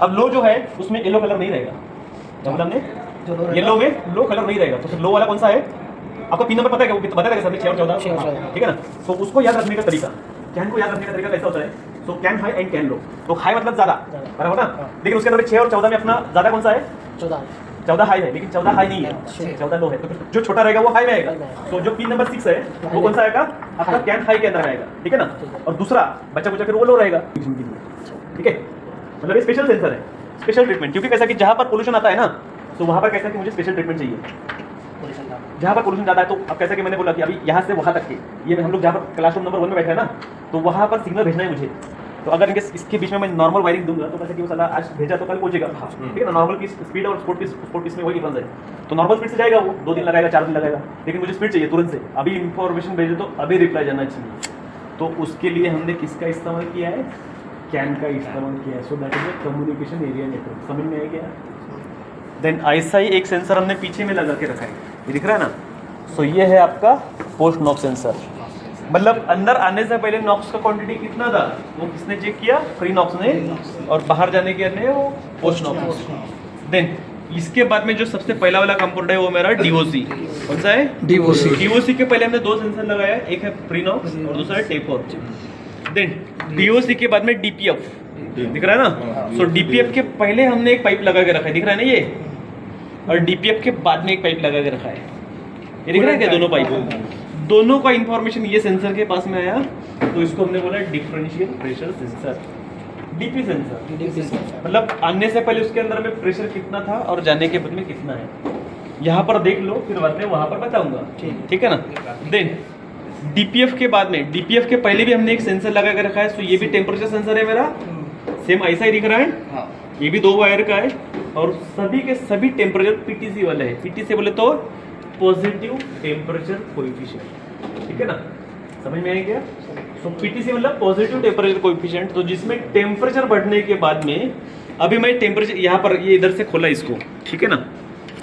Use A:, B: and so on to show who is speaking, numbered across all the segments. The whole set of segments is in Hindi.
A: अब लो जो है उसमें येलो कलर नहीं रहेगा, मतलब हमने येलो में लो कलर नहीं रहेगा, तो फिर लो वाला कौन सा है? आपको पिन नंबर पता है क्या? बता देगा सर 6 और 14, ठीक है ना। तो उसको याद रखने का तरीका, कैन को याद रखने का तरीका कैसा होता है? So can high and can low. तो हाई मतलब ज्यादा, बराबर ना। लेकिन उसके अंदर 6 और 14 में अपना ज्यादा कौन सा है? 14 हाई है, लेकिन 14 हाई नहीं है, 14 लो है। तो फिर जो छोटा रहेगा वो हाई में आएगा। तो जो पिन नंबर 6 है वो कौन सा आएगा? आपका कैन हाई के अंदर आएगा, ठीक है ना। और दूसरा बच्चा फिर वो लो रहेगा, ठीक है। मतलब ये स्पेशल सेंसर है, स्पेशल ट्रीटमेंट। क्योंकि कैसा कि जहाँ पर पोल्यूशन आता है ना, तो वहाँ पर कैसा कि मुझे स्पेशल ट्रीटमेंट चाहिए। जहाँ पर पोल्यूशन ज़्यादा है, तो अब कैसा कि मैंने बोला कि अभी यहाँ से वहाँ तक के, ये हम लोग जहाँ पर क्लासरूम नंबर 1 में बैठे हैं ना, तो वहाँ पर सिग्नल भेजना है मुझे। तो अगर इनके इसके बीच में मैं नॉर्मल वायरिंग दूंगा तो कैसे कि वो साला आज भेजा तो कल पहुंचेगा, ठीक है ना। नॉर्मल की स्पीड और स्पोर्ट पीस में वही डिफरेंस है। तो नॉर्मल स्पीड से जाएगा वो 2 दिन लगाएगा, 4 दिन लगाएगा, लेकिन मुझे स्पीड चाहिए तुरंत से। अभी इंफॉर्मेशन भेजे तो अभी रिप्लाई जाना चाहिए। तो उसके लिए हमने किसका इस्तेमाल किया है? कैन का इस्तेमाल किया है। So that is communication area network. समझ में आया क्या? देन ऐसा ही एक सेंसर हमने पीछे में लगा के रखा है, ये दिख रहा है ना। सो ये है आपका पोस्ट नॉक्स सेंसर। मतलब अंदर आने से पहले नॉक्स का क्वांटिटी कितना था वो किसने चेक किया? फ्री नॉक्स ने। और बाहर जाने के लिए वो पोस्ट नॉक्स। देन इसके बाद में जो सबसे पहला वाला कंपोनेंट है वो मेरा डीओसी। कौन सा है? डीओसी के पहले हमने 2 सेंसर लगाया, एक है फ्री नॉक्स और दूसरा है टेपर। देन डीओसी के बाद में डीपीएफ दिख रहा है ना। सो डीपीएफ के पहले हमने एक पाइप लगा के रखा है, दिख रहा है ना ये। और डीपीएफ के बाद में एक पाइप लगा के रखा है, ये दिख रहा है क्या? दोनों पाइप, दोनों का इंफॉर्मेशन ये सेंसर के पास में आया, तो इसको हमने बोला differential pressure sensor, DP sensor. मतलब आने से पहले उसके अंदर में प्रेशर कितना था और जाने के बाद में कितना है, यहाँ पर देख लो, फिर बाद में वहाँ पर बताऊंगा, ठीक है ना। देन डीपीएफ के बाद में, डीपीएफ के पहले भी हमने एक सेंसर लगा के रखा है। सो ये भी टेम्परेचर सेंसर है मेरा, सेम ऐसा ही दिख रहा है। ये भी 2 वायर का है और सभी के सभी टेम्परेचर पीटीसी वाले हैं। पीटीसी बोले तो पॉजिटिव टेम्परेचर कोएफिशिएंट, ठीक है ना। समझ में आया क्या? सो पीटीसी मतलब पॉजिटिव टेम्परेचर कोएफिशिएंट। तो जिसमें टेम्परेचर बढ़ने के बाद में, अभी मैं टेम्परेचर यहाँ पर ये इधर से खोला इसको, ठीक है ना।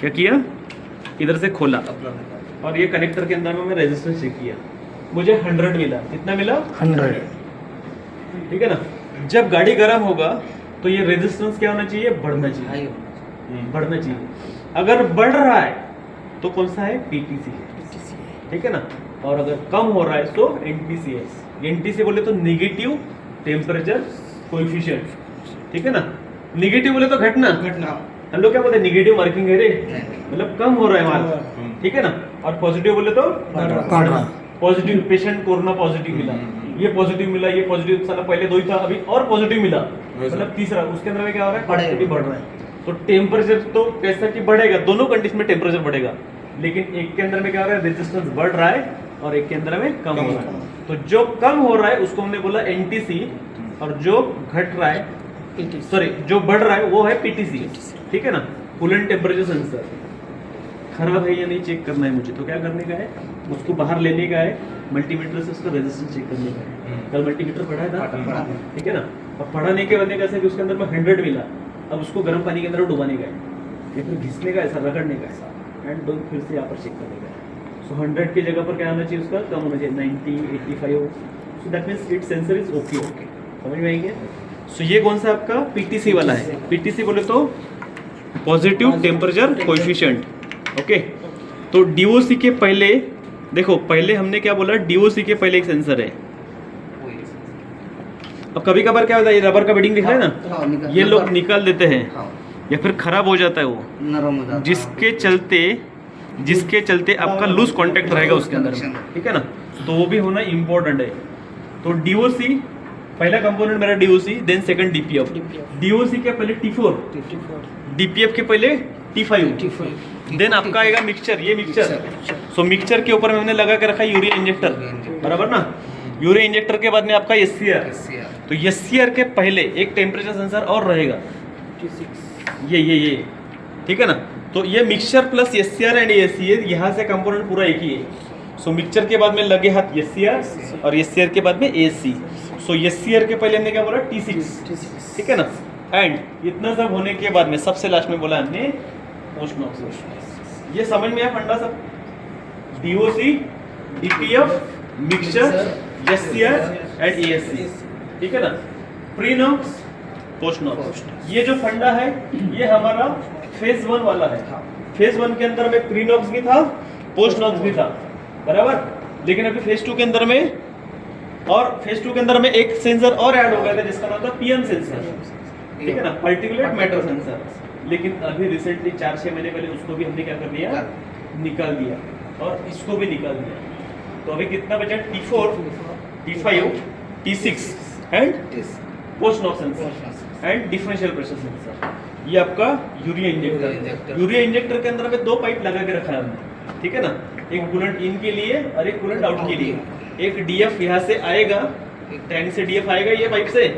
A: क्या किया? इधर से खोला और ये कनेक्टर के अंदर में मैं रेजिस्टेंस चेक किया, मुझे 100 मिला। कितना मिला? 100, ठीक है ना। जब गाड़ी गर्म होगा तो ये रेजिस्टेंस क्या होना चाहिए? बढ़ना चाहिए, बढ़ना चाहिए। अगर बढ़ रहा है तो कौन सा है? पीटीसी, ठीक है ना। और अगर कम हो रहा है तो एनटीसी है। एनटीसी बोले तो नेगेटिव टेम्परेचर कोएफिशिएंट, ठीक है ना। नेगेटिव बोले तो घटना, हम लोग क्या बोलते हैं? नेगेटिव मार्किंग है रे, मतलब कम हो रहा है मार्क, ठीक है ना। और पॉजिटिव बोले तो बढ़ना। पॉजिटिव, पेशेंट कोरोना पॉजिटिव मिला, ये पॉजिटिव मिला, ये पॉजिटिव, साला पहले 2 ही था, अभी और पॉजिटिव मिला, मतलब तीसरा। उसके अंदर में क्या हो रहा है? पॉजिटिव बढ़ रहा है। तो टेम्परेचर तो कैसा कि बढ़ेगा, दोनों कंडीशन में टेम्परेचर बढ़ेगा, लेकिन एक के अंदर में क्या हो रहा है? रेजिस्टेंस बढ़ रहा है और एक के अंदर में कम हो रहा है। तो जो कम हो रहा है उसको हमने बोला एनटीसी, और जो घट रहा है, सॉरी, जो बढ़ रहा है वो है पीटीसी, ठीक है ना। कूलेंट टेम्परेचर सेंसर खराब है या नहीं चेक करना है मुझे, तो क्या करने का है? उसको बाहर लेने का है, मल्टीमीटर से उसका रेजिस्टेंस चेक करने का है। कल मल्टीमीटर पढ़ा था, ठीक है ना। अब पढ़ाने के बाद कैसे कि उसके अंदर में 100 मिला, अब उसको गर्म पानी के अंदर डुबाने का है, या फिर घिसने का, ऐसा रगड़ने का है, एंड फिर से यहाँ पर चेक करने का है। सो 100 की जगह पर क्या होना चाहिए? उसका कम होना चाहिए, 90, 85। So that means it sensor is okay. समझ में आएंगे? सो ये कौन सा आपका? पीटीसी वाला है। पीटीसी बोले तो पॉजिटिव टेम्परेचर कोएफिशिएंट, ओके। तो डीओसी के पहले देखो, पहले हमने क्या बोला? डीओसी के पहले एक सेंसर है। अब कभी कभार क्या होता है, ये रबर का बेडिंग दिख रहा है ना, ये लोग निकाल देते हैं या फिर खराब हो जाता है वो, जिसके चलते आपका लूज कांटेक्ट रहेगा उसके अंदर में, ठीक है ना। तो वो भी होना इम्पोर्टेंट है। तो डीओसी पहला कंपोनेंट मेरा DOC, then second DPF. DOC के पहले T4, डीपीएफ के पहले T5, देन आपका आएगा मिक्सचर, ये मिक्सचर। सो मिक्सचर के ऊपर में हमने लगा के रखा है यूरिया इंजेक्टर, बराबर ना। यूरिया इंजेक्टर के बाद में आपका एससीआर। तो एससीआर के पहले एक टेम्परेचर सेंसर और रहेगा, ये, ठीक है ना। तो ये mixture plus SCR and ACA, यहाँ से कंपोनेंट पूरा एक ही है। सो मिक्सचर के बाद में लगे हाथ एससीआर और एससीआर के बाद में एसी। सो एससीआर के पहले हमने क्या बोला? T6, ठीक है ना। एंड इतना सब होने के बाद में सबसे लास्ट में बोला हमने पोस्ट नॉक्स। ये समझ में आया फंडा सब? DOC, DPF, mixture, SCR and ASC, ठीक है ना। Pre NOx, post NOx. ये जो फंडा है ये हमारा फेज 1 वाला है। फेज 1 के अंदर में प्री नॉक्स भी था, पोस्ट नॉक्स भी था, बराबर। लेकिन अभी फेज 2 के अंदर में एक सेंसर और ऐड हो गया था जिसका नाम था पीएम सेंसर, ठीक है ना, पार्टिकुलेट मैटर सेंसर। लेकिन अभी रिसेंटली 4-6 महीने पहले उसको भी हमने क्या कर दिया, निकाल दिया, और इसको भी निकाल दिया। तो अभी कितना बचा, T4, T5, T6 and post NOx sensor and differential pressure sensor. ये आपका यूरिया इंजेक्टर। यूरिया इंजेक्टर के अंदर में 2 पाइप लगा के रखा है हमने, ठीक है ना, एक कूलेंट इन के लिए और एक कूलेंट आउट के लिए। एक डीएफ यहाँ से आएगा, टैंक से डीएफ आएगा ये पाइप से,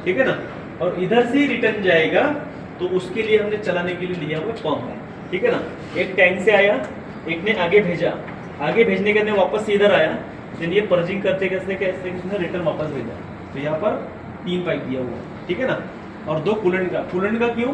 A: ठीक है ना, और इधर से रिटर्न जाएगा। तो उसके लिए हमने चलाने के लिए लिया हुआ पंप, ठीक है ना। एक टैंक से आया, एक ने आगे भेजा, आगे भेजने के बाद वापस से इधर आया, फिर ये पर्जिंग करते कैसे कैसे उसने रिटर्न वापस भेजा। तो यहाँ पर 3 पाइप दिया हुआ, ठीक है ना। और 2 कूलेंट का क्यों,